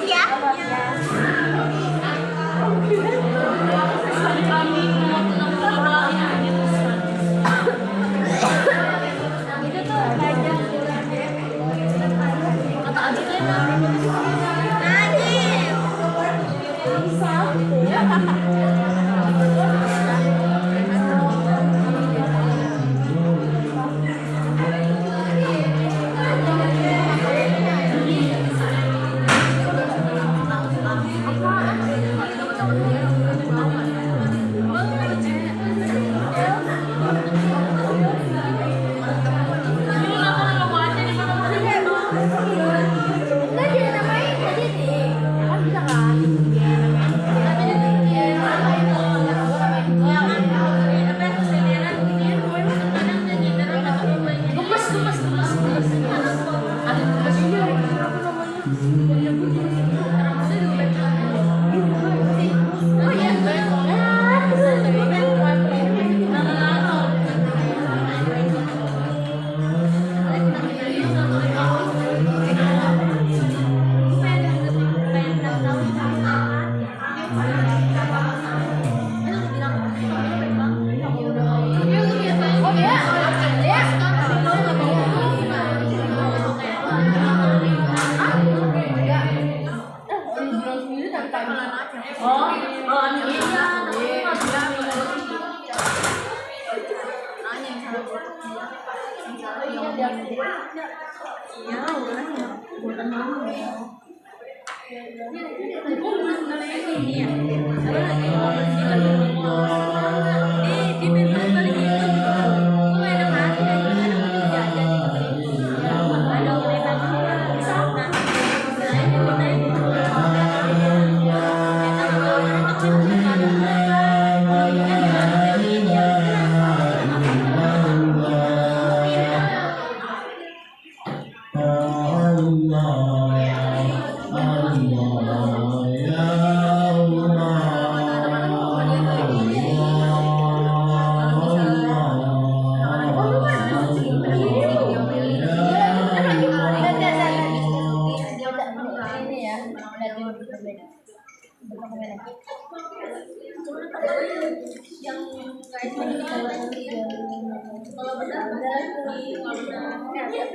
Makasih ya.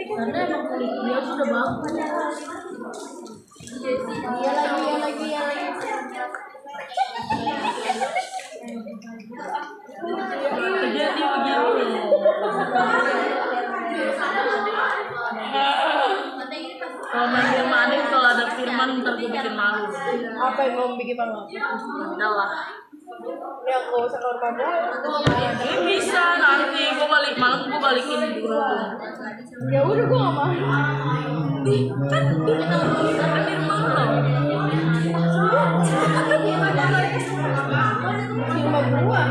Karena emang kulit dia sudah bagus. Dia lagi. Jadi begitu. Kalau main Firman Aning, kalau ada Firman ntar gue bikin malu. Apa yang mau bikin malu? Udah lah. Ya gak usah keluar kamar. Ini bisa nanti gue balik malam gue balikin dulu. Ya udah gue gak mau. Kan kita kan di rumah lo. Di rumah gue.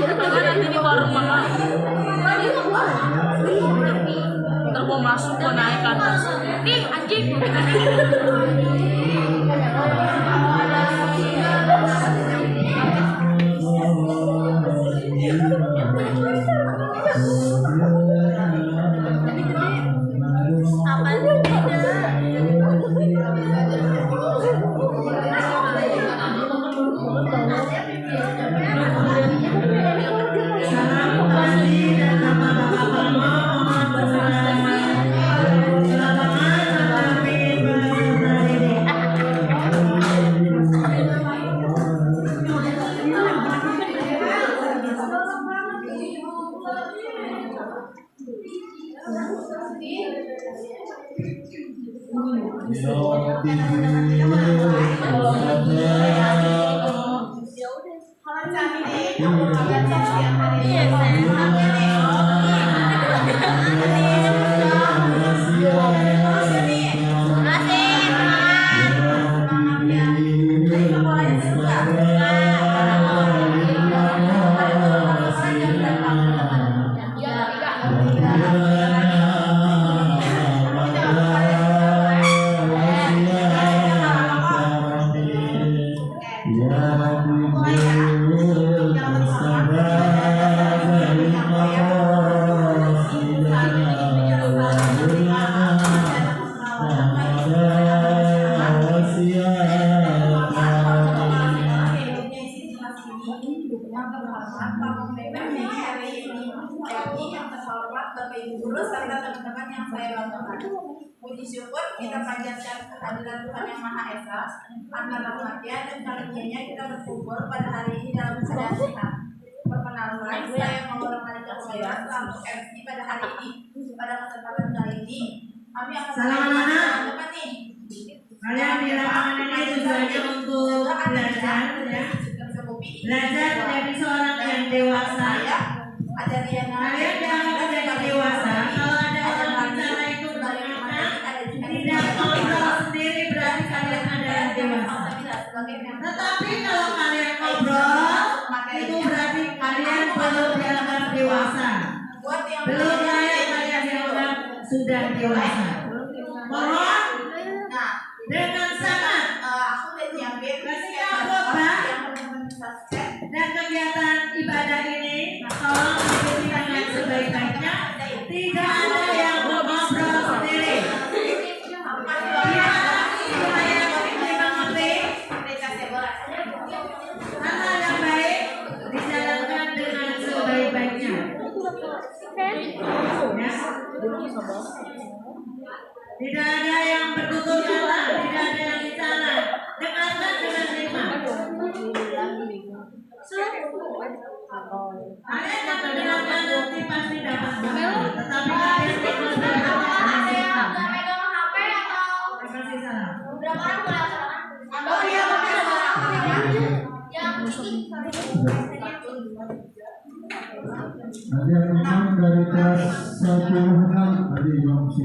Kan nanti di warung makan. Ntar gue masuk gue naik ke atas. Nih anjing. FI yang terhormat Bapak Ibu Guru serta teman-teman yang saya banggakan. Puji syukur kita panjatkan kehadiran Tuhan Yang Maha Esa, akan rahmatnya dan karunia-Nya kita berkumpul pada hari ini dalam keadaan sehat. Perkenalkan, saya Maulana Malika Khairat selaku MC pada hari ini. Pada kesempatan kali ini, kami akan teman-teman nih. Kalian di lapangan ini tujuannya untuk belajar, ya. Belajar menjadi seorang yang dewasa. Kalian jangan menjadi dewasa. Kalau ada orang bicara itu bermakna tidak ngobrol sendiri berarti kalian adalah dewasa. Tetapi kalau kalian ngobrol itu berarti kalian belum dianggap dewasa. Belum layak kalian dianggap sudah dewasa. Mohon dengan sangat ketika khotbah dan kegiatan ibadah ini tolong diikuti dengan sebaik-baiknya. Tidak ada yang ngobrol sendiri. Ya, supaya dimengerti hal yang baik dijalankan dengan sebaik-baiknya. Ya. Tidak ada yang bertutur kata, tidak ada yang bicara. Dengarkan dengan hikmat. Kalian yang mendengarkan nanti pasti dapat bahwa, tetapi kalian harus mendengarkan dengan hikmat. Terima kasih, salam. Nanti akan dari kelas 1 tadi yang si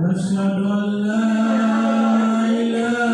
Asyhadu an la ilaha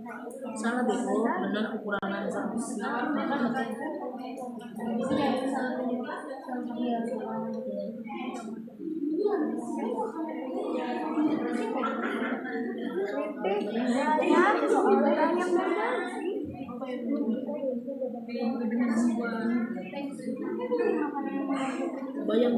Salah deh, oh bener kekurangan saksi. Bayang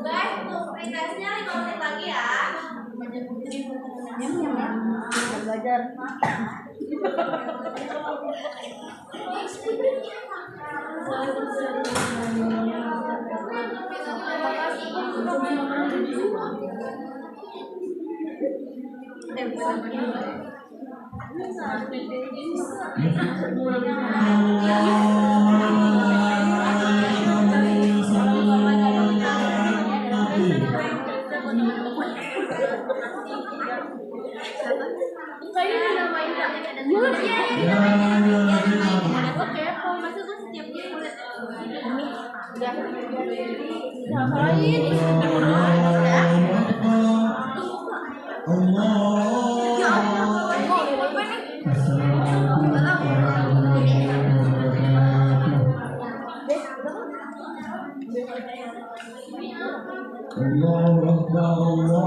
Guys, untuk pretestnya 5 menit lagi ya. Belajar. Pertama-tama,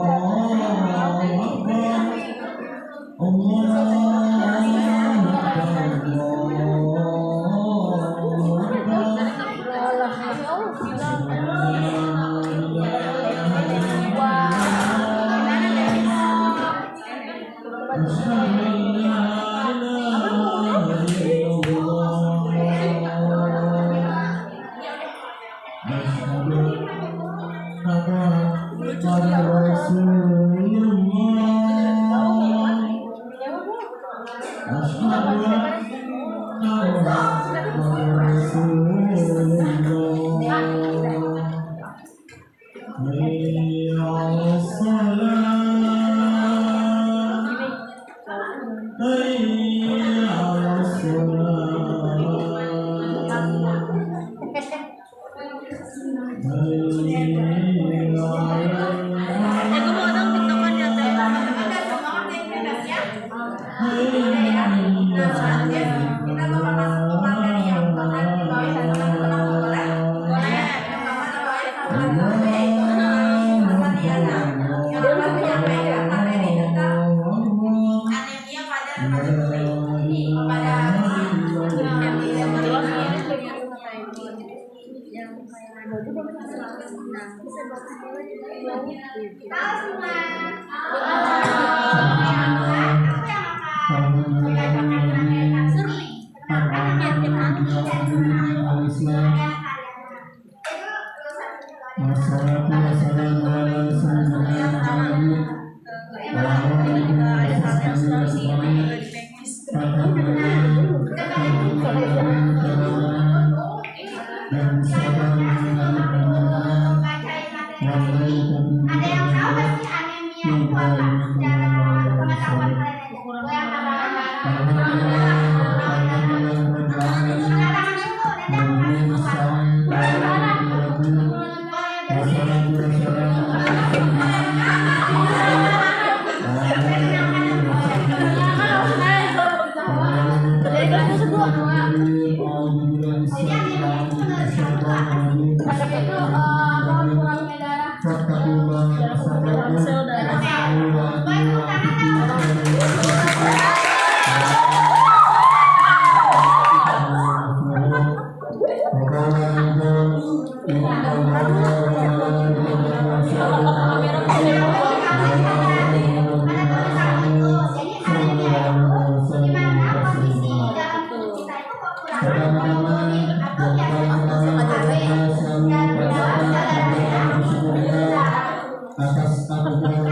atas anugerah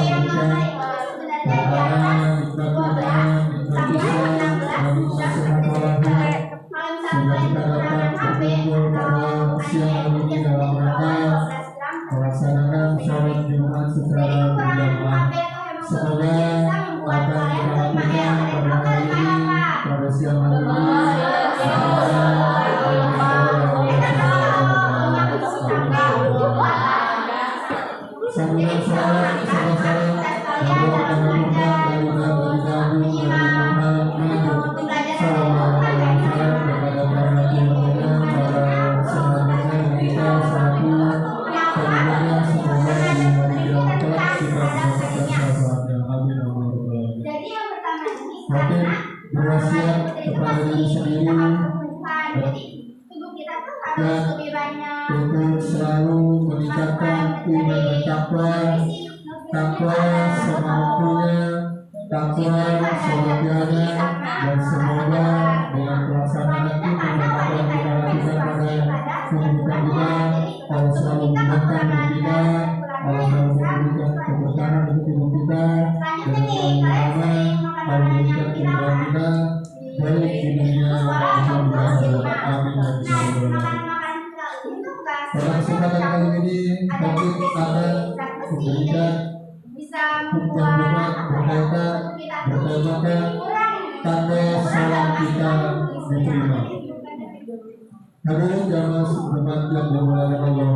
yang telah Allah berikan kepada nikmat iman, nikmat Islam, dan nikmat sehat walafiat, sehingga kita dapat berkumpul pada siang hari ini dalam rangka melaksanakan sholat Jumat secara berjamaah. Semoga apa yang kita lakukan pada hari ini, pada siang hari ini, Sambungan sholat bersama-sama dan doa dari Nabi Muhammad sallallahu alaihi wasallam kepada para imamnya, para sahabatnya, dan kita selaku pengikutnya, semoga di hari yang kelak kita mendapatkan syafaatnya. Amin amin ya rabbal alamin. Mungkin berwasiat kepada diri sendiri dan untuk selalu meningkatkan iman dan takwa semampunya, takwa selebihnya, dan semoga dengan pelaksanaan itu dan apa yang kita lakukan pada kehidupan kita, Allah selalu memudahkan hidup kita, Allah selalu memberikan keberkahan untuk hidup kita, dan lama-lama Allah memberikan kehidupan kita baik di dunia maupun di akhirat. Amin ya rabbal alamin. Pada kesempatan kali ini mungkin akan memberikan khutbah Jumat bertemakan tanda salam kita diterima. Hadirin jamaah Jumat yang dimuliakan Allah,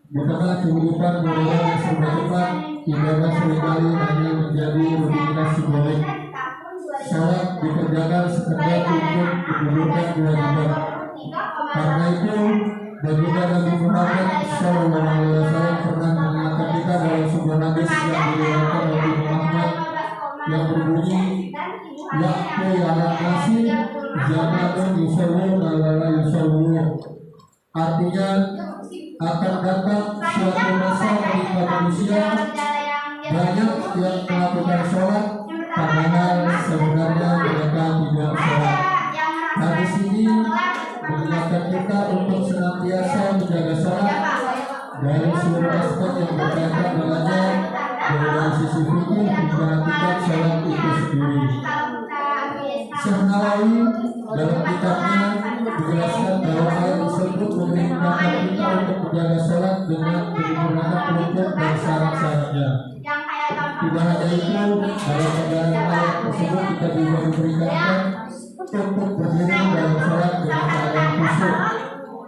di tengah kehidupan modern yang serba cepat, ibadah seringkali hanya menjadi rutinitas simbolik. Salat dikerjakan sekedar untuk menggugurkan kewajiban. Karena itu, baginda Nabi Muhammad SAW pernah mengingatkan kita dalam sebuah hadis yang diriwayatkan oleh Imam Ahmad yang berbunyi, "Ya'ti 'ala nasi zamanun yusawwuna wa la yusawwuna." Artinya akan datang suatu masa ketika manusia banyak yang melakukan sholat padahal sebenarnya mereka tidak sholat. Hadis ini mengingatkan kita untuk senantiasa menjaga sholat dari seluruh aspek yang berkaitan dengannya, dari sisi fikih memperhatikan sholat itu sendiri. Syekh Nawawi dalam kitabnya menjelaskan bahwa ayat tersebut memerintahkan kita untuk menjaga sholat dengan menyempurnakan rukun dan syarat-syaratnya. Tidak hanya itu, dalam pembahasan ayat tersebut kita juga diberikan untuk berdiri dalam sholat dengan keadaan khusyuk.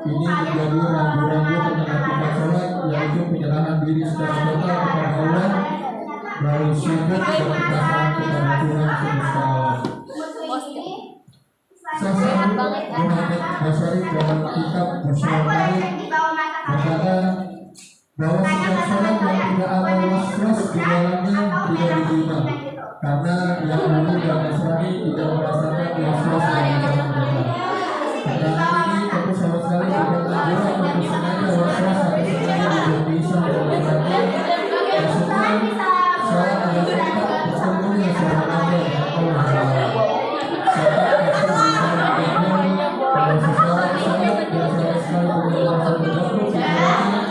Ini menjadi rambu-rambu menentukan sholat, yaitu penyerahan diri secara total kepada Allah, lalu sujud dan ketaatan kepada Tuhan semesta alam. Syaikh Muhammad Basyari dalam kitab Musyawari berkata bahwa setiap sholat yang tidak ada was-was di dalamnya tidak diterima, karena Yahudi dan Nasrani tidak merasakan was-was dalam sholat mereka. Perkataan ini tentu sama sekali bukan anjuran untuk sengaja was-was atau sengaja berpisah dalam hati. Maksudnya sholat adalah tempat bertemunya seorang hamba dengan Allah Taala. Sholat pasti bisa menjadi kalau seseorang sholat dan sama sekali tidak merasa terganggu pikirannya,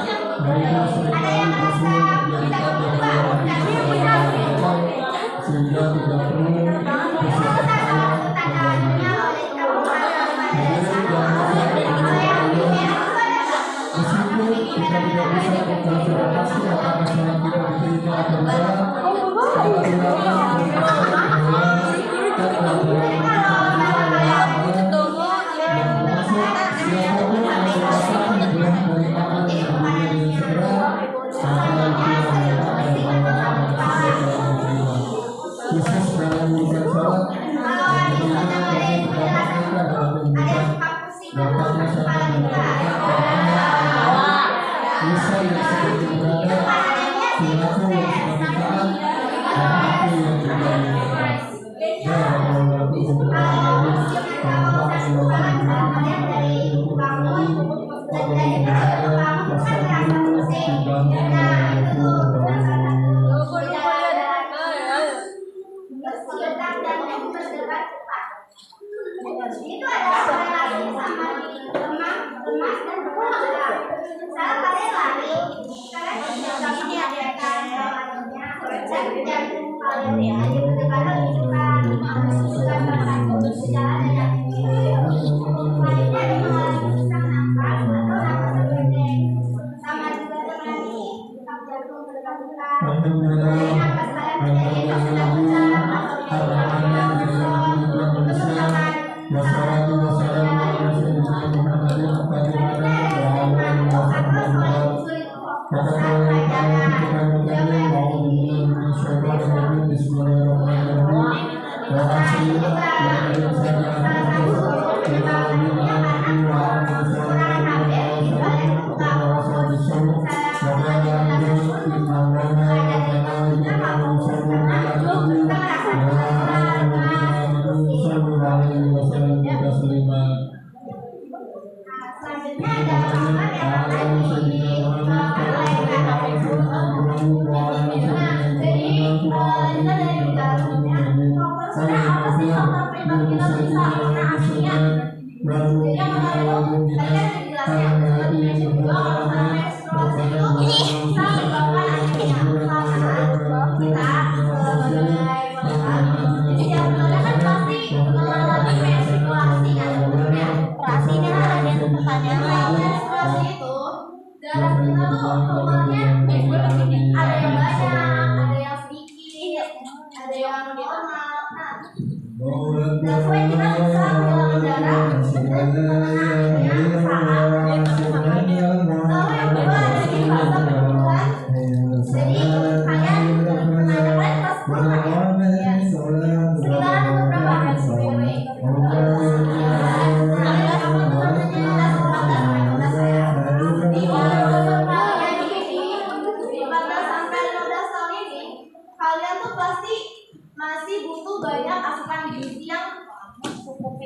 mereka seringkali bersulit menjadikan yang Allah Taala sehingga tidak perlu bersusah payah membahagi. Meskipun kita tidak bisa mengkonfirmasi apakah sholat kita diterima atau tidak, para ulama mengatakan bahwa yang termasuk siapapun yang mengatakan belum dari amal yang berbeda dengan segera, maka itu menyatakan bahwa amal tersebut telah diterima. Khusus dalam urusan sholat, tentunya kami pendapat mereka dalam kehidupan dampaknya sangat memperhatikan karena Isa yang seperti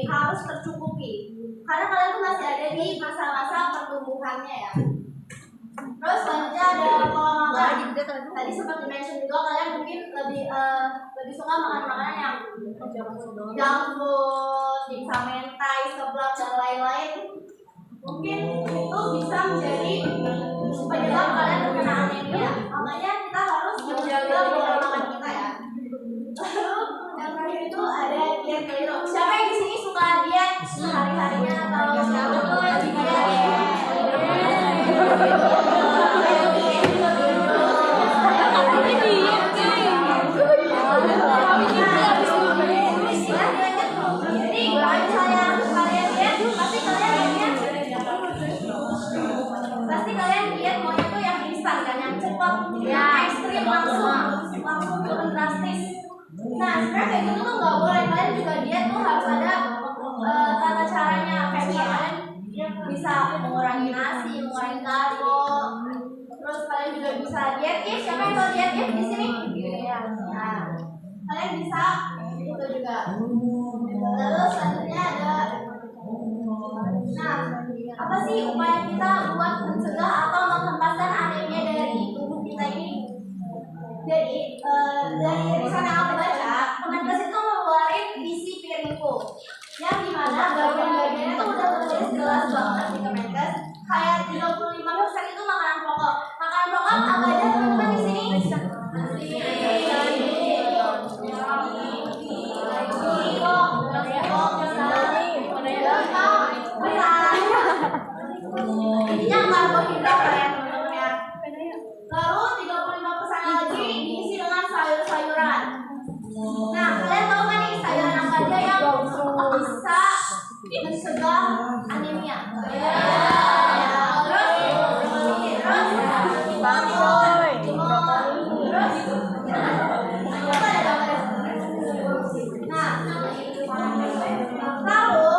harus tercukupi karena kalian tuh masih ada di masa-masa pertumbuhannya ya. Terus selanjutnya ada pola makan. Tadi sempat di-mention juga kalian mungkin lebih suka makan makanan yang junk food, pizza mentai, seblak dan lain-lain. Mungkin itu bisa menjadi penyebab kalian terkena anemia. Makanya kita harus menjaga pola makan kita ya. Lalu yang terakhir itu ada diet keliru. Siapa yang di sini suka diet sehari-harinya atau lagi diet? Pasti kalian diet maunya tuh yang instan kan, yang cepat, yang ekstrim langsung turun drastis. Nah sebenarnya kayak gitu tuh nggak boleh. Kalian juga diet tuh harus ada tata caranya. Kayak misalnya kalian bisa mengurangi nasi, mengurangi karbo. Terus kalian juga bisa diet. Siapa yang mau diet di sini? Nah kalian bisa itu juga. Lalu selanjutnya ada, nah apa sih upaya kita buat mencegah atau menghempaskan anemia dari tubuh kita ini? Dari riset yang aku baca, Kemenkes itu ngeluarin isi piringku, yang dimana bagian-bagiannya tuh udah tertulis jelas banget di Kemenkes. Kayak 35% itu makanan pokok. Makanan pokok apa aja teman-teman di sini? Intinya karbohidrat ya teman-teman ya. Lalu 35% lagi diisi dengan sayur-sayuran. Nah kalian tahu kan nih sayuran apa aja yang bisa mencegah anemia? Lalu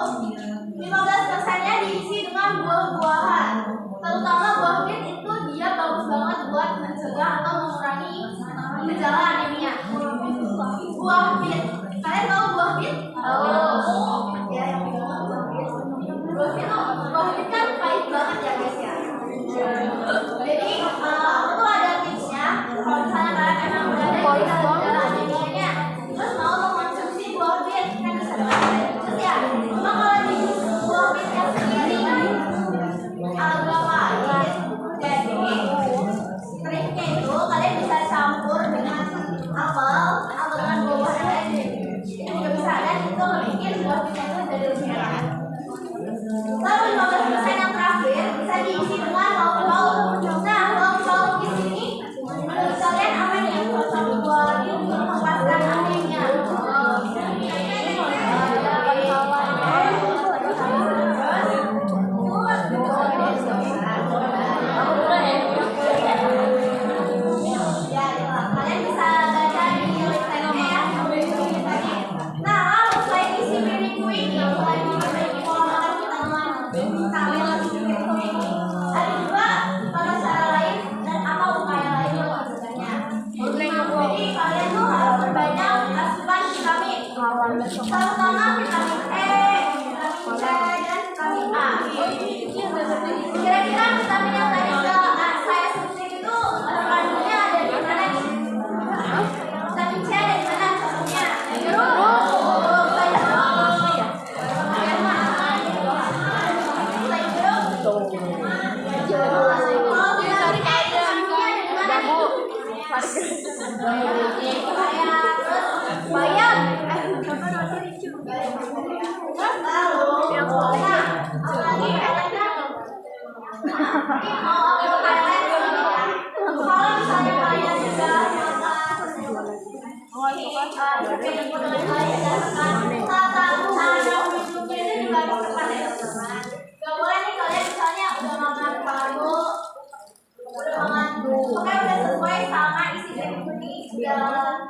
15%-nya diisi dengan buah-buahan. Terutama buah pit itu dia bagus banget buat mencegah atau mengurangi gejala anemia. Buah pit, kalian tahu buah pit? Ya, yang pegang buah pit. Buah pit kan pahit banget ya guys ya. Jadi itu ada tipsnya. Kalau misalnya kalian emang udah ada gejala anemianya, terus mau mengkonsumsi buah pit, kan bisa dengan terus ya. Cuma kalau di buah pitnya sendiri agak pahit, jadi triknya itu kalian bisa campur dengan bayam. Gak boleh nih kalian misalnya udah makan karbo, udah makan pokoknya udah sesuai sama isi dari ini, udah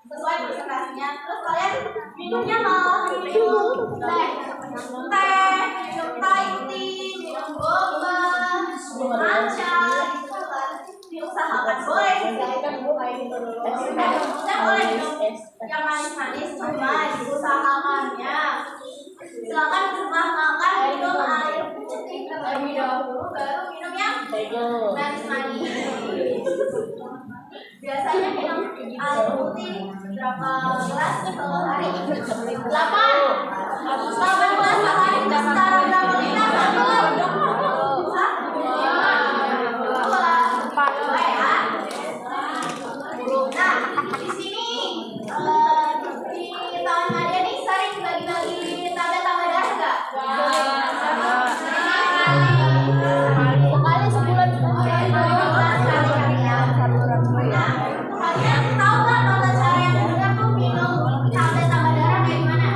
sesuai presentasinya. Terus kalian minumnya malah minum teh, minum Thai tea, minum boba, matcha, gitu kan. Diusahakan boleh sih kalian kayak gitu dulu. Maksudnya boleh minum yang manis-manis, cuma diusahakannya. Silakan setelah makan minum air putih terlebih dahulu, baru minum yang manis-manis. Biasanya minum air putih berapa gelas kalau hari? 8 gelas sehari. Secara berapa kita Nah, di sini di tahun Nadia nih sering bagi-bagi tablet-tablet darah nggak? Sekali sebulan Nah, kalian tahu nggak tata cara yang benar tuh minum tablet-tablet darah kayak gimana?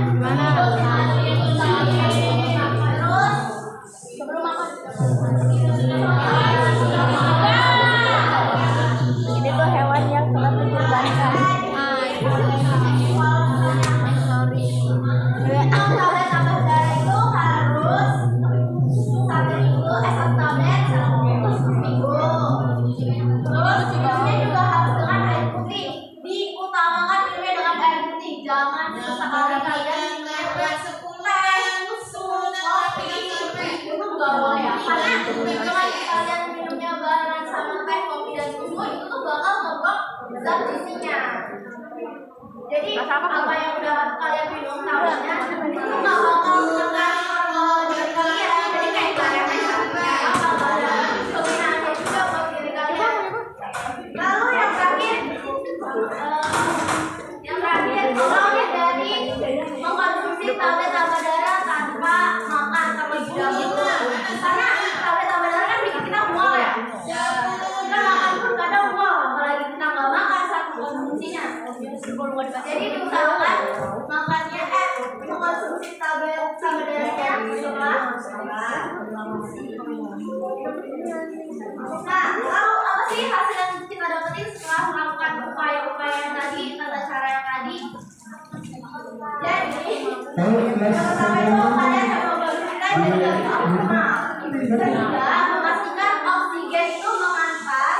Terus sebelum makan. ini tuh hewan yang telah dikorbankan. Tablet-tablet darah itu harus 1 minggu, 1 tablet seminggu. Terus minumnya juga harus dengan air putih. Diutamakan minumnya dengan air putih. Jangan sekali kalian minumnya teh, susu, kopi, itu nggak boleh ya. Karena dengan kalian minumnya barengan sama teh, kopi dan susu itu tuh bakal ngeblok zat gizinya. Jadi apa yang udah kalian minum tabletnya itu nggak bakal mengenai diri kalian. Jadi kayak kalian bakal ada kegunaannya juga buat diri kalian. Lalu yang terakhir tolong hindari mengkonsumsi tablet-tablet darah tanpa makan terlebih dahulu. Karena tablet-tablet darah kan bikin kita mual ya. Kita makan pun kadang mual, apalagi kita nggak makan saat mengkonsumsinya. Jadi diusahakan makannya mengkonsumsi tablet-tablet darahnya setelah. Nah, lalu apa sih hasil yang kita dapetin setelah melakukan upaya-upaya yang tadi, tata cara yang tadi? Jadi, yang pertama itu kalian hemoglobinnya jadi lebih optimal. Kedua, memastikan oksigen itu mengantar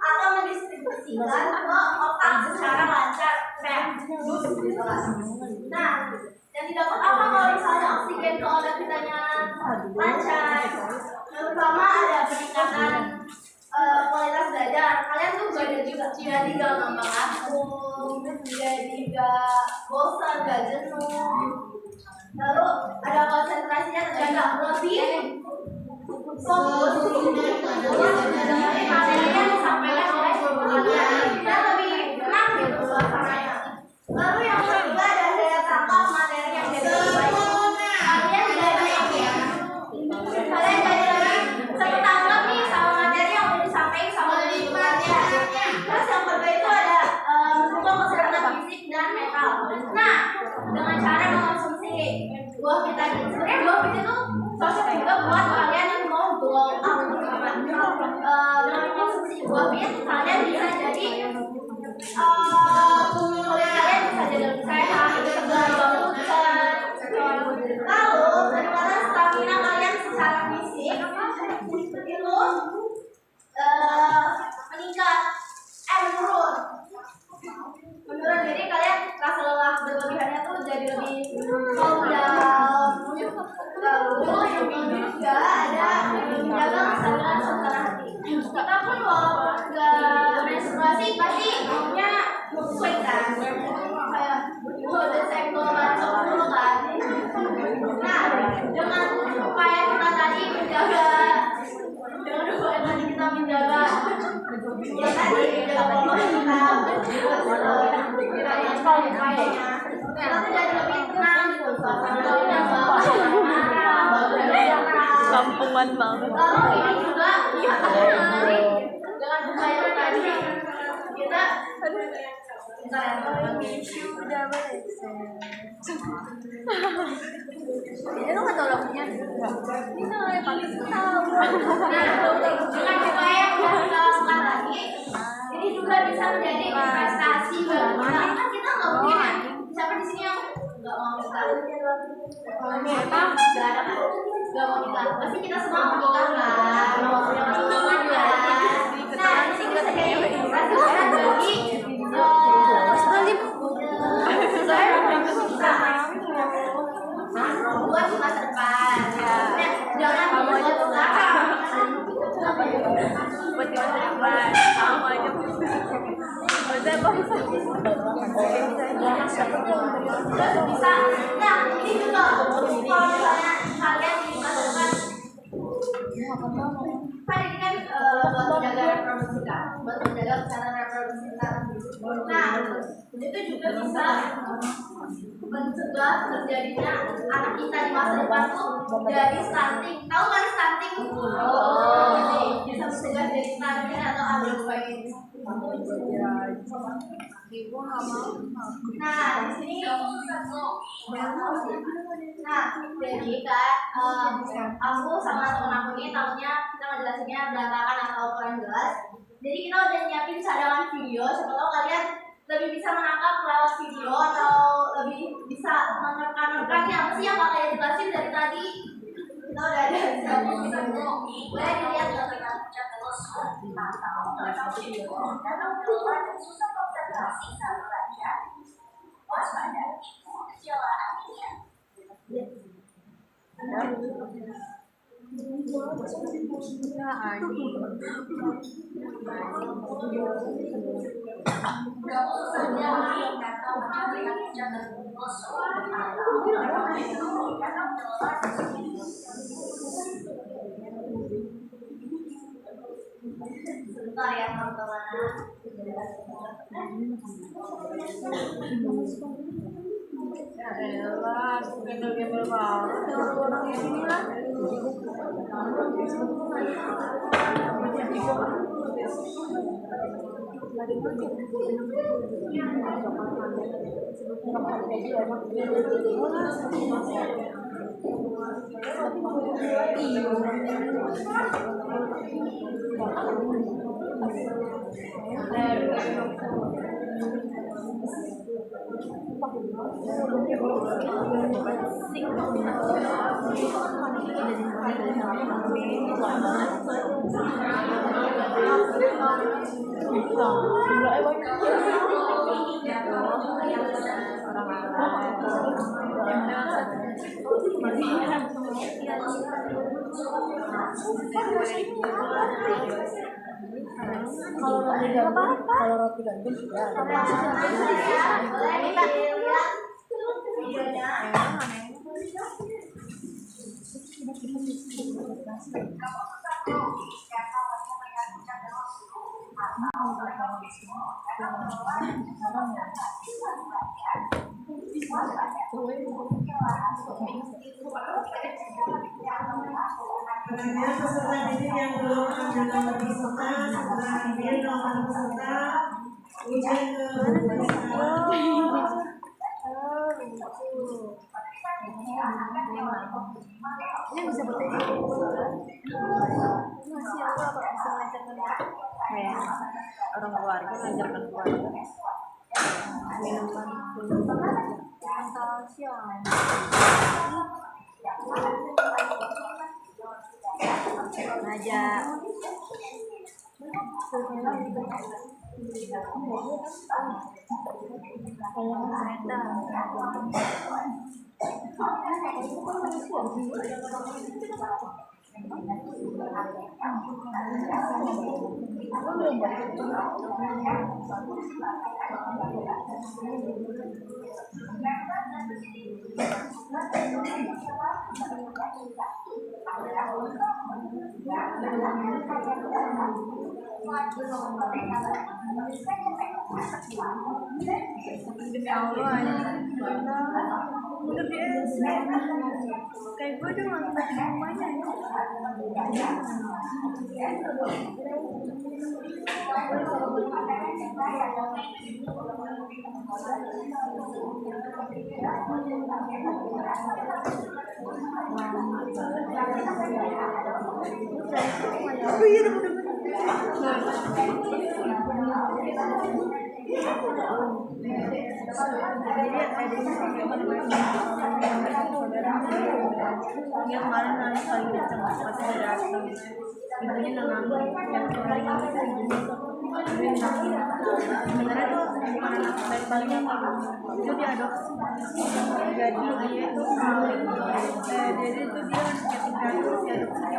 atau mendistribusikan ke otak secara lancar. Nah, yang didapat apa kalau misalnya oksigen ke otak kitanya lancar? Yang pertama ada peningkatan kualitas belajar. Kalian tuh belajar juga jadi gak gampang asum, jadi gak bosan, gak jenuh. Lalu ada konsentrasinya terjaga, lebih fokus dari materi yang disampaikan oleh guru kalian. Kita lebih tenang gitu suasananya. Lalu yang kedua ada daya tangkap materi yang jadi lebih baik. Kalian jadi cepet tanggap nih sama materi yang udah disampaikan sama guru kalian. Terus yang kedua itu ada mendukung kesehatan fisik dan mental. Nah, dengan cara mengonsumsi buah vita ini, sebenarnya buah vita itu cocok juga buat kalian yang mau glow up. Dengan mengonsumsi buah vita kalian bisa jadi kulit kalian bisa jadi lebih sehat, tegar, bamutan. Lalu peningkatan stamina kalian secara fisik itu meningkat, menurun. Jadi kalian rasa lelah berlebihannya tuh jadi lebih calm down. Lalu yang juga ada menjaga kestabilan suasana hati. Kita pun walaupun nggak menstruasi pasti maunya Ya tadi kita jadi lebih tenang gitu. Kampungan banget. Lalu ini juga dengan budaya tadi kita ini lo nggak tahu lagunya? Ini yang paling tahu. Dengan budaya yang kita lakukan lagi, ini juga bisa menjadi investasi bagi kita. Kan kita nggak mungkin ya. Siapa di sini yang nggak mau nikah? Nggak ada kan? Nggak mau nikah. Pasti kita semua mau nikah kan? Mau punya pasangan kan? Nah, ini kita jadi investasi bagi buat masa depan. Jangan buat belakang. Buat di masa depan sama aja Bisa. Nah, ini juga kalau misalnya kalian di masa depan kan ini kan buat menjaga reproduksi kan, buat menjaga kesehatan reproduksi kan. Nah, itu juga bisa mencegah terjadinya anak kita di masa depan tuh dari stunting. Tahu kan stunting? Bisa mencegah dari stunting atau underweight. Nah, di sini nah, jadi kan aku sama temen aku ini tahunya kita ngejelasinnya berantakan atau kurang jelas. Jadi kita udah nyiapin cadangan video, siapa tahu kalian lebih bisa menangkap lewat video atau lebih bisa menerka-nerkannya apa sih yang kakak jelasin dari tadi. Kita udah ada boleh dilihat nggak terus susah konsentrasi saat belajar, waspada gejala anemia. Sebentar ya teman-teman. Elah, gembel-gembel banget orang ini lah. Kalau roti gandum ya Boleh kita lihat videonya. Kemudian peserta didik yang belum ambil nomor peserta, setelah ambil nomor peserta, ujian ke ini bisa buat masih apa bisa mengajarkan kayak orang keluarga mengajarkan keluarga minuman kalsium aja Demi Allah aja. Udah biasa. Kayak gue udah ngantuk di rumahnya. Oh iya, yang kemarin nangis lagi kenceng pas dia datang ibunya nangis yang kemarin sebenarnya tuh bukan anak baik-baiknya itu diadopsi jadi dia tuh jadi tuh dia yatim piatu diadopsi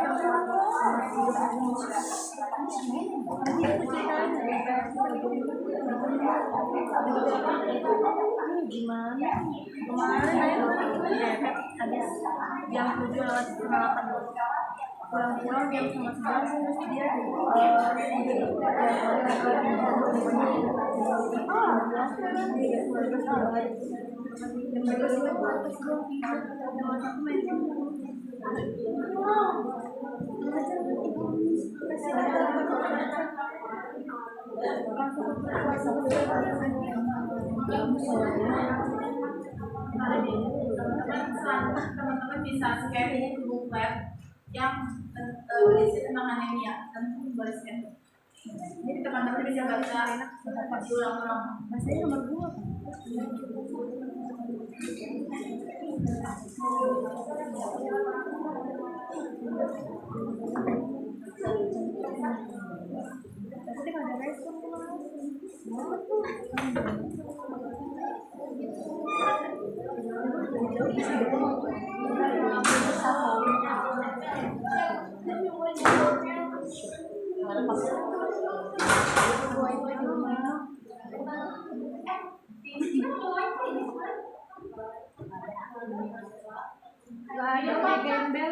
nanti aku ceritain gimana kemarin habis jam 7 lewat 8 pulang-pulang jam 11 dia teman-teman bisa scan buku web yang berisi tentang anemia dan boleh scan. Jadi teman-teman bisa baca diulang-ulang. masih nomor 2 tapi nggak ada respon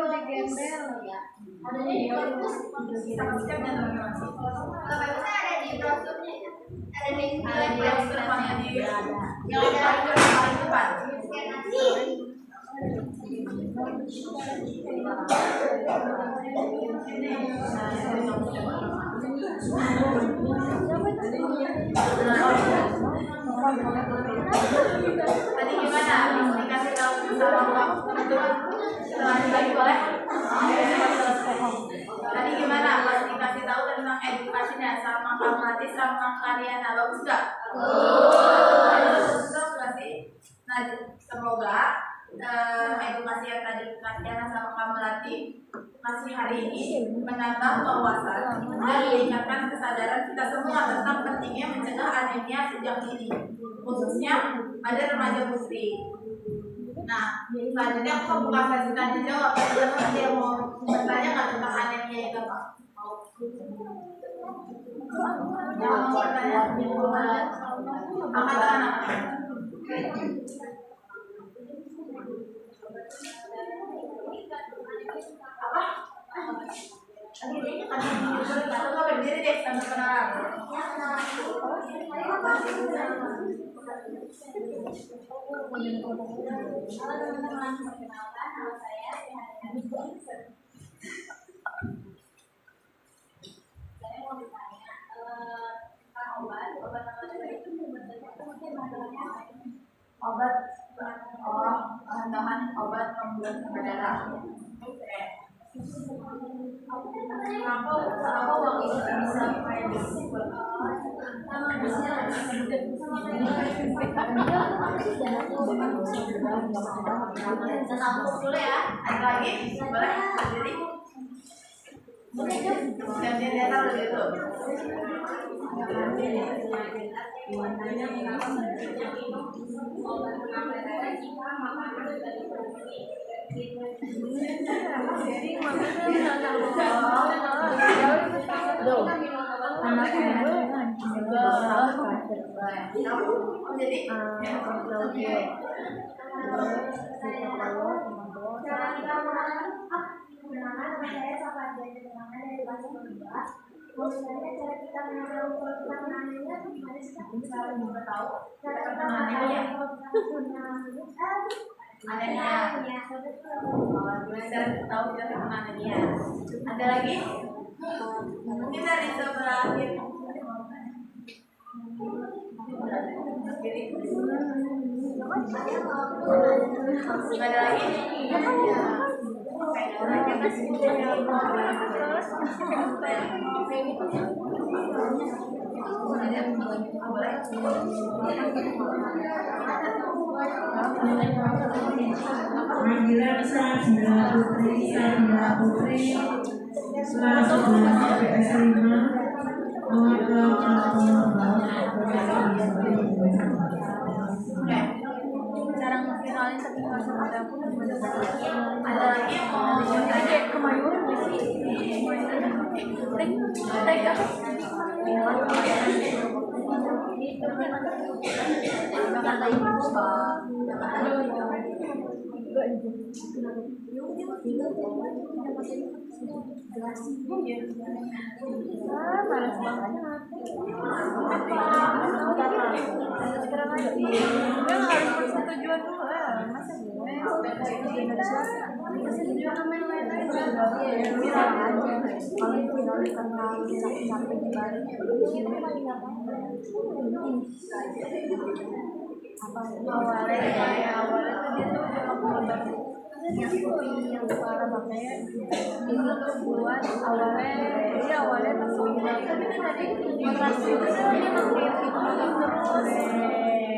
udah gembel Adanya di kampus kita scan dan teman-teman. Bapak Ibu saya ada di brosurnya ya. Ada di depannya di yang ada paling depan. Tadi gimana? Dikasih tahu sama teman-teman setelah dibagi boleh? Tadi gimana? Pas dikasih tahu tentang edukasinya sama Kak Melati sama Karyana, bagus nggak? Bagus nggak sih? Nah, semoga edukasi yang tadi Karyana sama Kak Melati masih hari ini menambah wawasan dan meningkatkan kesadaran kita semua tentang pentingnya mencegah anemia sejak dini, khususnya pada remaja putri. Nah, selanjutnya aku buka sesi tanya jawab. Teman-teman ada yang mau bertanya nggak tentang anemia itu, Pak? Yang mau bertanya? Angkat tangan. Apa? Akhirnya kan nggak berdiri deh sambil kenalan. Halo teman-teman, perkenalkan nama saya saya mau ditanya tentang obat itu obat bahan obat pembuat darah. Kenapa waktu itu bisa prediksi Sambung dulu ya. Ada lagi? Boleh? Jadi gantian data dulu itu. Ada lagi? Mungkin dari sebelah kiri. Ada lagi? Panggilan Sandra Putri, Suara Sekolah PS 5, Cara ngeviralin tapi nggak sampai aku Ada lagi yang mau aja kemayuran sih. Tag apa? Jakarta Ibu. Malas banget. Sekarang aja. Gue harus persetujuan dulu masa gue persetujuan sama yang lain-lain bilang aja kalau itu karena capek-capek di Bali itu paling awalnya tuh dia tuh yang kopi yang suara makanya ini tuh buat awalnya tuh tapi kan tadi merasa itu dia ngakuin itu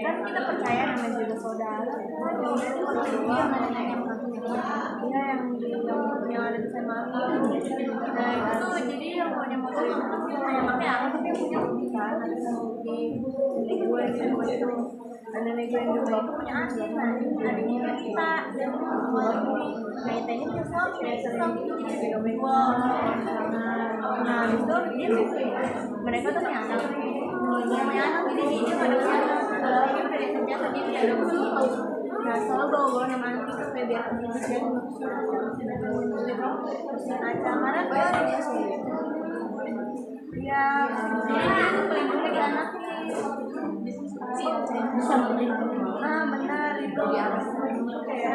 kan kita percaya namanya juga saudara dia nanya dia yang ada di SMA nah itu tuh jadi yang punya motor itu makanya aku tuh dia punya hobi kan ada hobi nenek gue itu ada nenek gue yang dulu aku punya adik nah adiknya kita dan kaitannya tuh suami itu jadi bego-bego nah itu dia mereka tuh punya anak jadi dia pada sana dia udah kerja tapi dia ada nah selalu bawa nama anak itu supaya biar dan karena dia sulit ya jadi dia tuh pelindung lagi anaknya bisa melindungi benar itu dia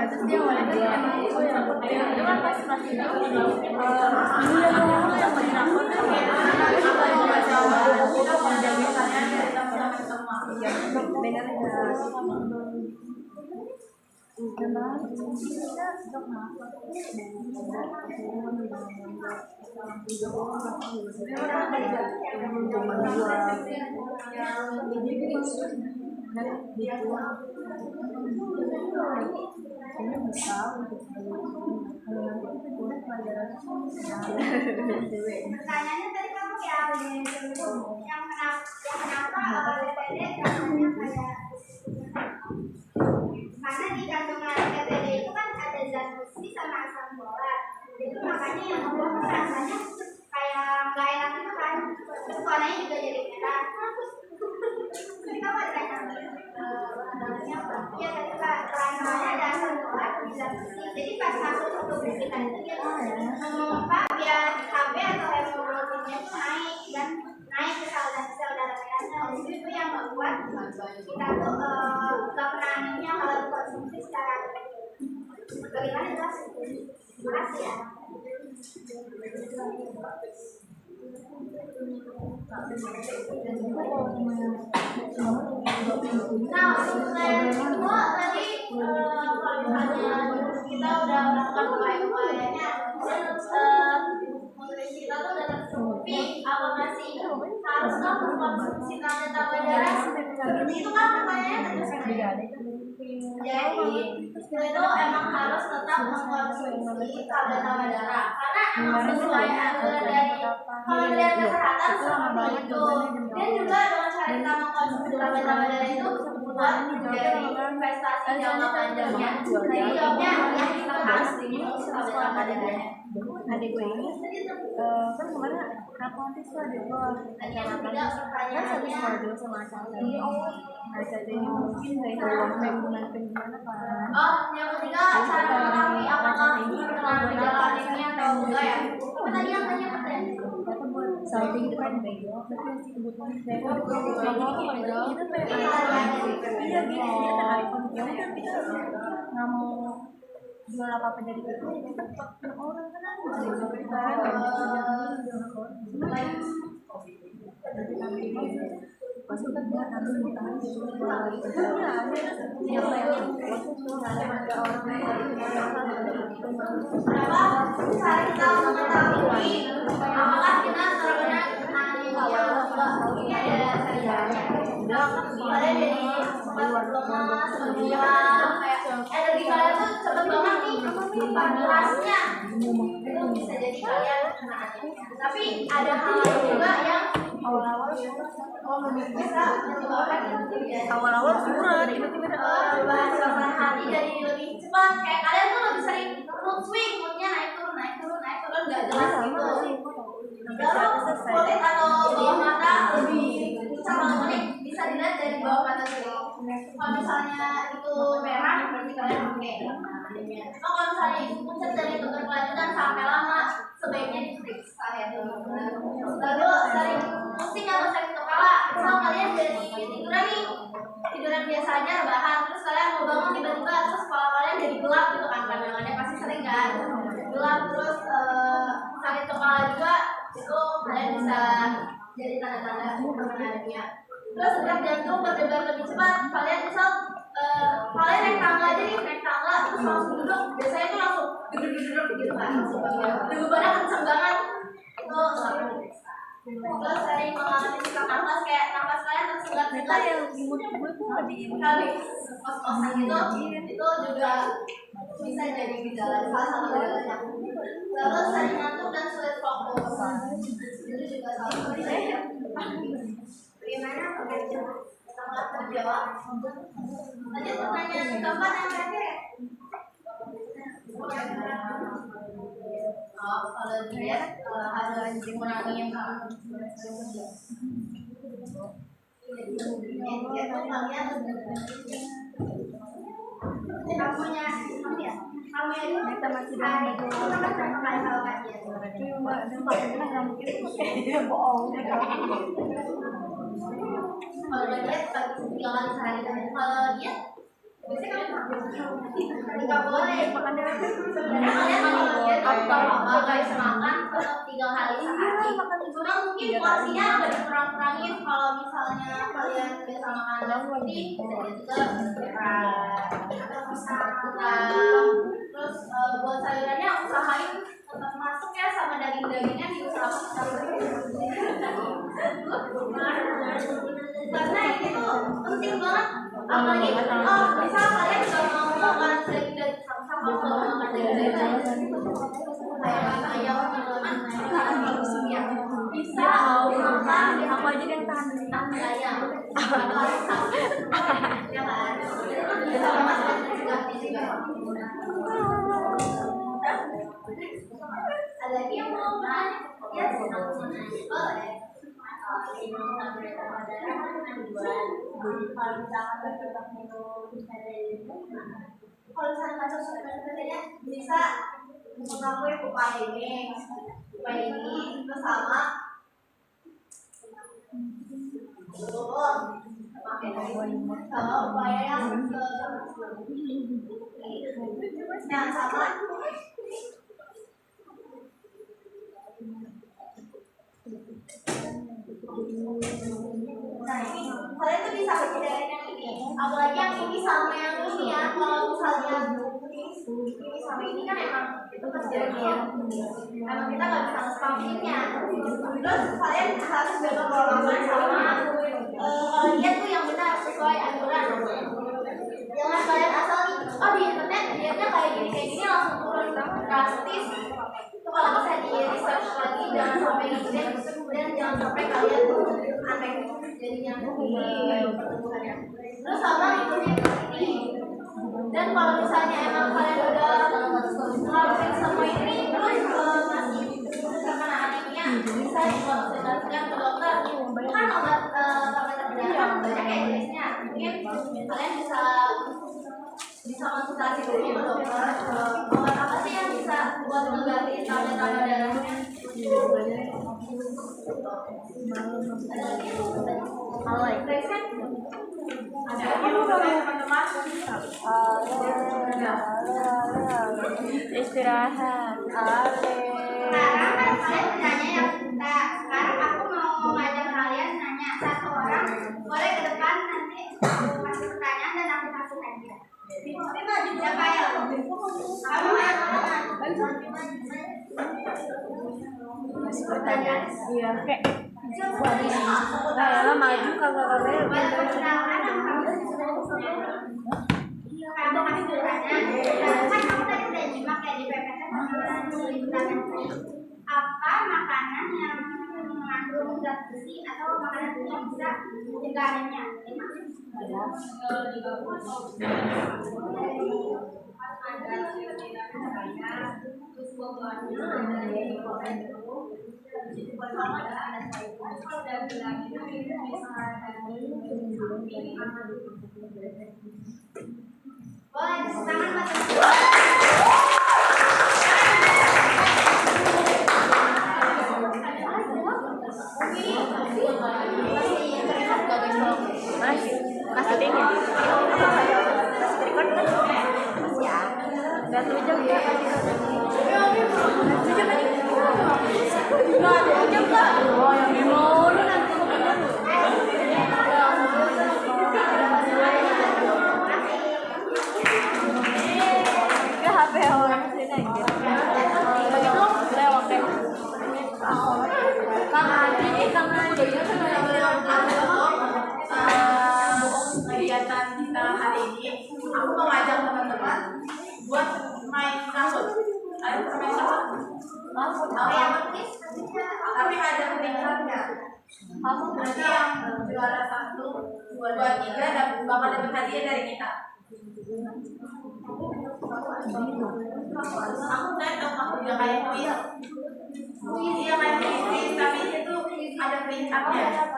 terus dia wanita emang itu yang itu kan pas itu yang paling takut tuh apa yang nggak sama kita menjaga kalian dari sama ya benar Pertanyaannya tadi kamu yang kenapa DPD katanya kayak karena di kandungan DPD itu kan ada zat besi sama asam folat, itu makanya yang membuat rasanya kayak nggak enak itu kan, terus warnanya juga jadi merah. Jadi kamu ada namanya apa? Ya tadi kandungannya ada asam folat, zat besi. Jadi pas masuk ke tubuh kita itu dia biar KB atau hemoglobinnya itu naik dan naik ke sel darah merahnya. Itu yang membuat kita tuh nggak pernah anemia kalau dikonsumsi secara bagaimana jelas? Terima kasih ya. Nah, selain itu tadi kalau misalnya kita udah melakukan upaya-upayanya dan nutrisi kita tuh udah tercukupi, apa masih haruskah mengkonsumsi tablet darah? Itu kan pertanyaannya terus. Jadi itu emang harus tetap mengkonsumsi tablet darah karena emang sesuai aturan dari Kementerian Kesehatan seperti itu. Dan juga dengan cara kita mengkonsumsi tablet darah itu buat menjadi investasi jangka panjangnya. Jadi jawabnya yang itu harus sekolah padanya. Adik gue ini kan kemarin rapotis tuh adik gue Yang ketiga kan habis pertanyaannya ngobrol sama Acadi nah Acadinya mungkin dari uang pengguna kan yang ketiga cara mengetahui apakah telah menjalaninya atau enggak ya. Apa tadi yang tanya pertanyaan? kata buat salting friend bego tapi masih kebutuhan saya itu pengen iya gini dia kan iPhone ya udah kita nggak mau jual apa dari itu orang kan Cara kita mengetahui apakah kita terkena anemianya atau enggak. Ini ada caranya. Kalian jadi sempat lemas, mendiam, kayak energi kalian tuh cepet banget nih panasnya. Itu bisa jadi kalian kena anemia. Tapi ada hal lain juga yang awal-awal bisa menyebabkan awal-awal surat tiba-tiba suasana hati jadi lebih cepat. Kayak kalian tuh lebih sering mood swing, moodnya naik turun nggak jelas gitu. Lalu kulit atau bawah mata lebih sama kulit bisa dilihat dari bawah mata sendiri. Kalau misalnya itu merah berarti kalian oke. Cuma kalau misalnya itu pucat dan itu berkelanjutan sampai lama sebaiknya diperiksa ya teman-teman. Lalu sering pusing atau sakit kepala, misal kalian dari tiduran biasa aja rebahan, terus kalian mau bangun tiba-tiba terus kepala kalian jadi gelap gitu kan, pandangannya pasti sering kan gelap, terus sakit kepala juga itu kalian bisa jadi tanda-tanda anemia. Terus detak jantung berdebar lebih cepat, kalian misal kalian naik tangga aja nih, terus langsung duduk, biasanya itu langsung duduk gitu kan, degupannya kenceng banget, itu terus sering mengalami sesak nafas, kayak nafas kalian tersengat-sengat yang imut gue tuh lebih kali kos-kosan gitu, itu juga bisa jadi gejala, salah satu gejalanya. Lalu sering ngantuk dan sulit fokus, itu juga salah satu. Bagaimana pekerja setelah terjawab? Lanjut pertanyaan keempat yang terakhir ya. Kalau dilihat harus mengurangi yang kamu ya kita masih dalam bohong kalau diet 3 kali sehari. Kalau diet biasanya nggak boleh makan sebenarnya kalian kalau diet apa guys makan 3 kali sehari. Cuma mungkin porsinya agak dikurang-kurangin. Kalau misalnya kalian biasa makan putih bisa juga terus buat sayurannya usahain tetap masuk ya, sama daging-dagingnya diusahakan karena ini tuh penting banget. Apalagi misal kalian juga mau makan daging-daging sama kalau makan daging-daging kayak ayam bisa makan apa aja yang tahan ayam ya kan, itu makan juga. Ada lagi yang mau bertanya? Ya, senang menanya. Boleh. Kalau misalkan kita minum kalau misalnya nggak cocok sebenarnya bisa mengakui upaya ini terus sama sama upaya yang sama nah ini kalian tuh bisa hindarin yang ini, apalagi yang ini sama yang ini ya. Kalau misalnya ini sama ini kan emang itu terjadi ya, emang kita nggak bisa nge-stoppingnya. Terus kalian harus jaga pola makan sama kalau diet tuh yang benar sesuai anjuran. Jangan kalian asal di internet dietnya kayak gini langsung turun drastis. Itu kalau bisa di research lagi, jangan sampai ngikutin dan jangan sampai kalian aneh jadinya pertumbuhannya. terus abang ikutin ini. Dan kalau misalnya emang kalian udah ngelakuin semua ini terus masih terkena anemia, bisa dikonsultasikan ke dokter. Kan obat darah banyak ya jenisnya. Mungkin kalian bisa konsultasi dulu ke dokter. Obat apa sih yang bisa buat mengganti tanda-tanda darahnya? Istirahat. Sekarang kan kalian bertanya yang kita. Sekarang aku mau mengajak kalian nanya satu orang boleh ke depan, nanti aku kasih pertanyaan dan aku kasih hadiah. Siapa ya? Kamu yang mana? Pertanyaan. Iya, kayak lah maju kakak-kakaknya. Perkenalkan nama kamu. Kamu kasih pertanyaan. Kan kamu tadi udah nyimak ya di PPT apa makanan yang mengandung zat besi atau makanan yang bisa mencegah anemia? Boleh tepuk tangan mas. Kasih ini. Ya. Dan 7 jam ya. 7 jam ini. Enggak, 7 jam kan. Oh, yang di mall nanti ke HP orang sini aja. Begitu lewat deh. Kang Adi kegiatan kita hari ini, aku mau ngajak teman-teman buat main kasut. Ayo kita main kasut. Tapi ada peringkatnya. Nanti yang juara 1, 2, 3 dan bakal dapat hadiah dari kita. Aku datang, aku juga kayak kuis. Iya kayak kuis, tapi itu ada peringkatnya.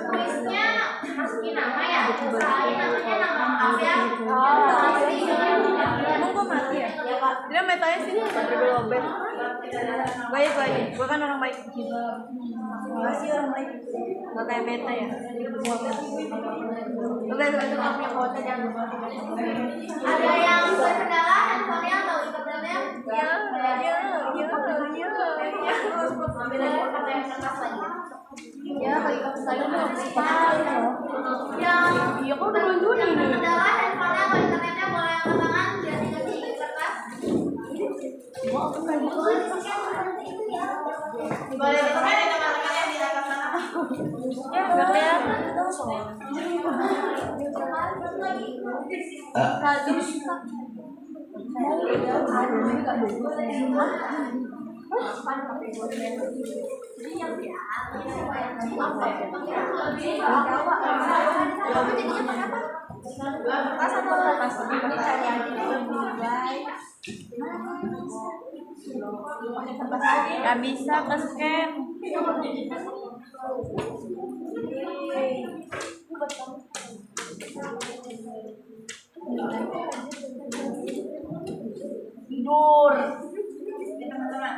Kuisnya masukin nama ya, usahain namanya nama apa ya? Emang gua mati ya? Dia metanya sini dulu obet. Baik. Gua kan orang baik. Masih orang baik. Gak kayak meta ya. Oke, aku yang foto jangan lupa. Ada yang berkendala handphonenya atau internetnya? Ya. Ambil lagi kata yang kertas lagi. Ya, bagi kamu saya belum Yang iya kok udah Juni nih. berkendala handphonenya atau internetnya boleh angkat tangan biar dikasih kertas. Boleh dipakai ya teman-teman yang di atas sana. Ya, nggak kelihatan. Gak bisa ke scan. Tidur. Teman-teman,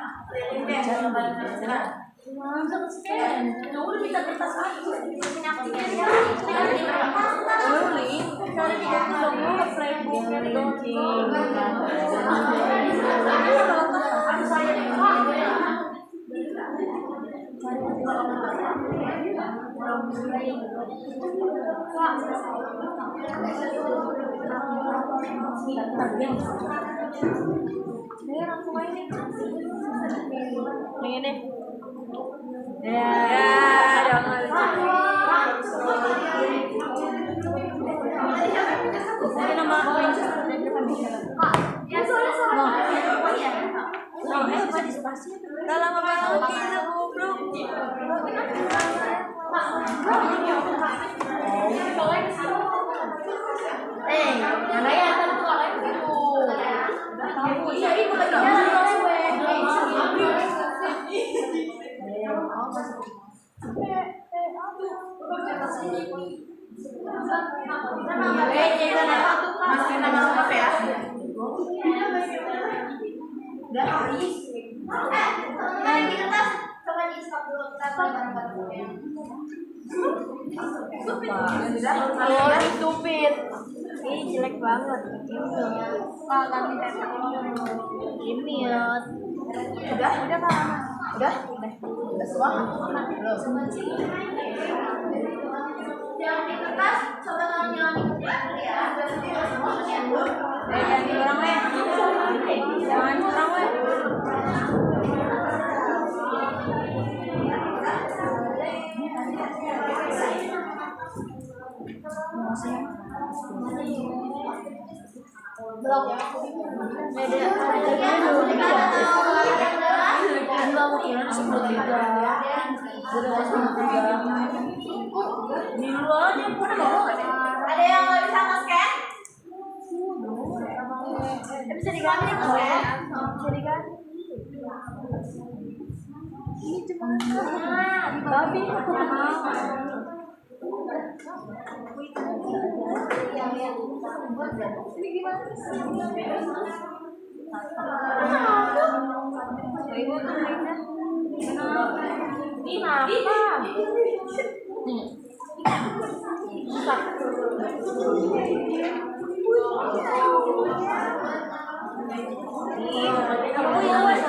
jangan balik-balik. Kamu udah minta kertas lagi. Ini deh. Ya, jangan. Gak lama banget kita goblok. Karena ya kan tuh oleh gitu. Iya, itu lagi masukin nama lengkap ya. udah habis. Teman-teman di kertas coba di stop dulu, kita bareng-bareng. Oh, stupid. Ih, jelek banget. Ganti tetek. Imut. Udah Kan? udah semua. Yang di kertas coba tolong jangan dikerjain dulu ya. Jangan curang weh. Jangan curang weh. Blok ya. Ada yang nggak bisa nge-scan? Bisa diganti kok ya? Bisa diganti. Ini cuma babi. Ini gimana? Ini apa? Kamu ya wes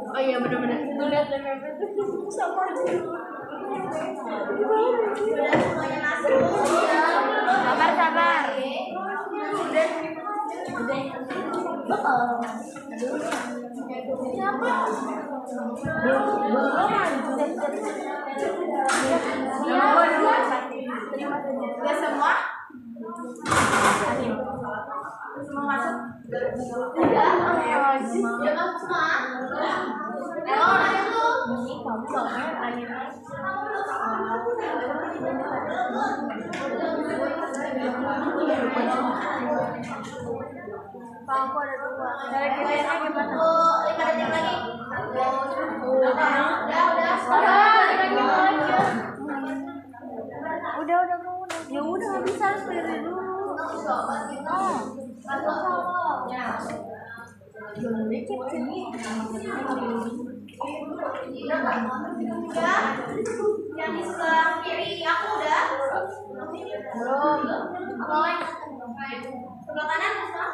Oh iya benar-benar. sabar. Udah semua? Semua masuk? Udah masuk semua? Aku ada dua. Dari kita gimana? 5 detik lagi. Udah ya udah nggak bisa harus pilih dulu. Yang di sebelah kiri aku udah. Belum. Mulai. Sebelah kanan bisa?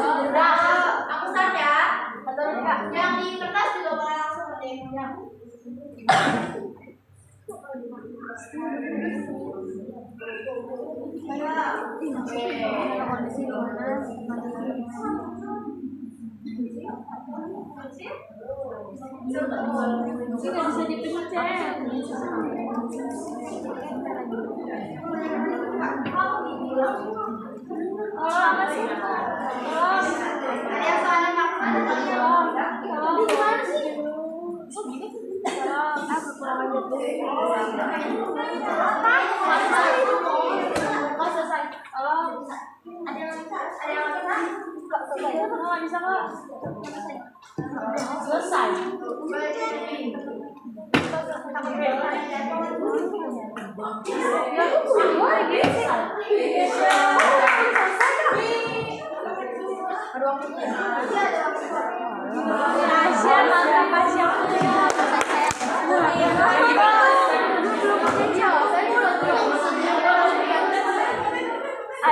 Udah. Aku start ya. Yang di kertas juga boleh langsung deh. Ada yang soalnya nggak gimana sih? Aduh,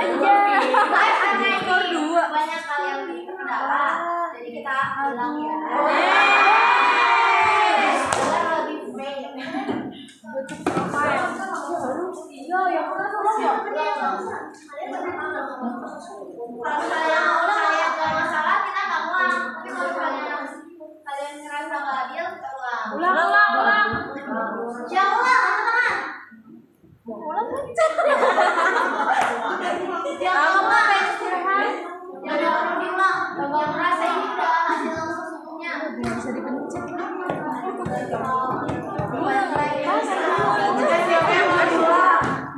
aja. Karena ini banyak hal yang terkendala, jadi kita bilang ya. Biar lebih baik. Iya, yang mana tolong ya? Kalau kalian gak masalah, kita gak ngulang. Tapi kalau kalian ngerasa gak adil, kita ulang. Ulang. Ya ulang, teman-teman. Jangan lupa pengen istirahat. Jangan diulang. Yang merasa ini udah hasil langsung sungguhnya. Bisa dipencet.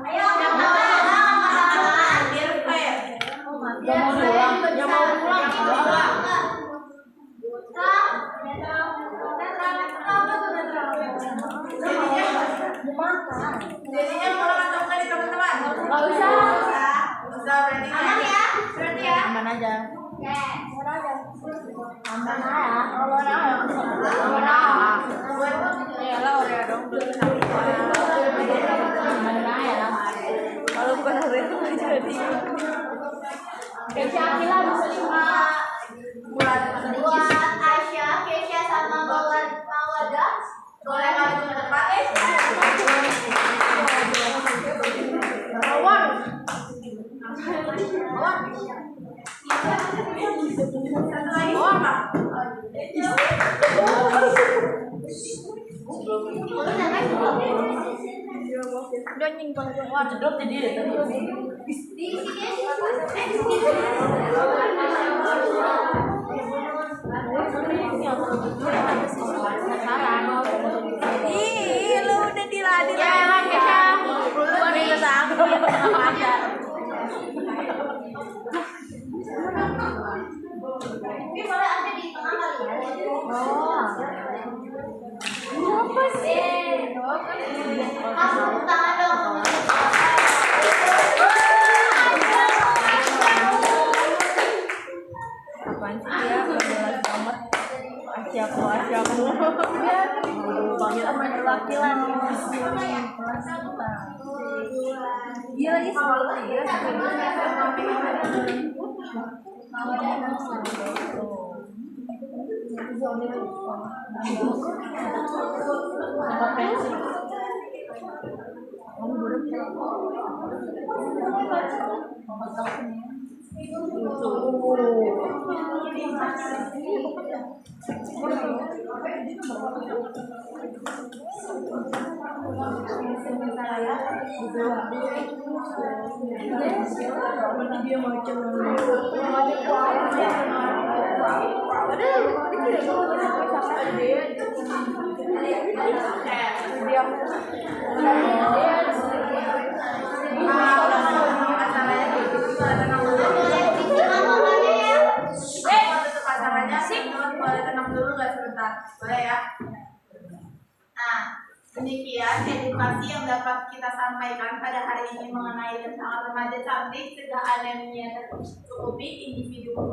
Ayo, yang masalah Biar fair. yang mau pulang. Jadinya pulang atau enggak nih teman-teman? Gak usah. Usah berarti Aman ya? Berarti ya? Aman aja. Oke. Aman aja. Ya lah Oreo dong. Aman aja. Kalau bukan Oreo itu nggak jadi. Keisha Akila bisa 5 buat Aisyah, Keisha sama Mawada. Boleh maju ke depan. Satu lagi Pak. Udah nyingkong. Wah, cedok jadi deh. Di sini Ih, lu udah diladin. Ya emang Kesha. Gua nih kesangkut sama pacar. ini boleh ada di tengah kali ya. Oh. Apa sih? Tepuk tangan dong. Apaan sih dia? Gak jelas banget. Asyaku. Panggil sama perwakilan. Iya lagi selalu dia. Boleh ya? Nah, demikian edukasi yang dapat kita sampaikan pada hari ini mengenai tentang remaja cantik, cegah anemia tercukupi individual.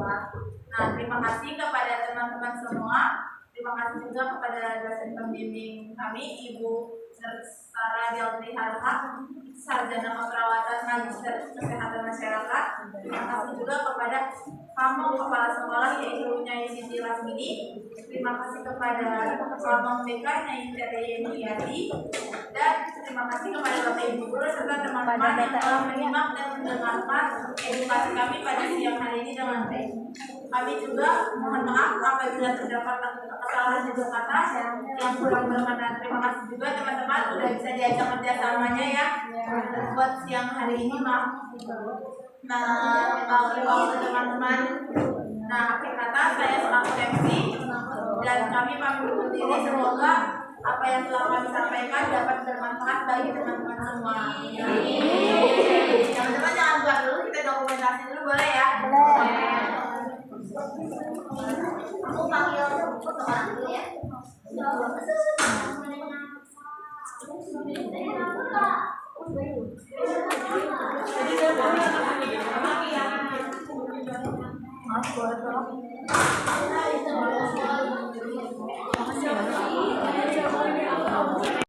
Nah, terima kasih kepada teman-teman semua. Terima kasih juga kepada dosen pembimbing kami, Ibu Sarah Deltri Harha, Sarjana Keperawatan Magister Kesehatan Masyarakat. Terima kasih juga kepada Pamong Kepala Sekolah yaitu Nyai Siti Lasmini. Terima kasih kepada Pamong BK Nyai Teriyeni Yati. Dan terima kasih kepada Bapak Ibu Guru serta teman-teman yang telah menyimak dan mendengarkan edukasi kami pada siang hari ini dengan baik. Kami juga mohon maaf apabila terdapat kesalahan tutur kata yang kurang berkenan. Terima kasih juga teman-teman sudah bisa diajak kerjasamanya ya buat siang hari ini teman-teman. Nah, akhir kata saya selaku MC dan kami pamit undur diri. Semoga apa yang telah kami sampaikan dapat bermanfaat bagi teman-teman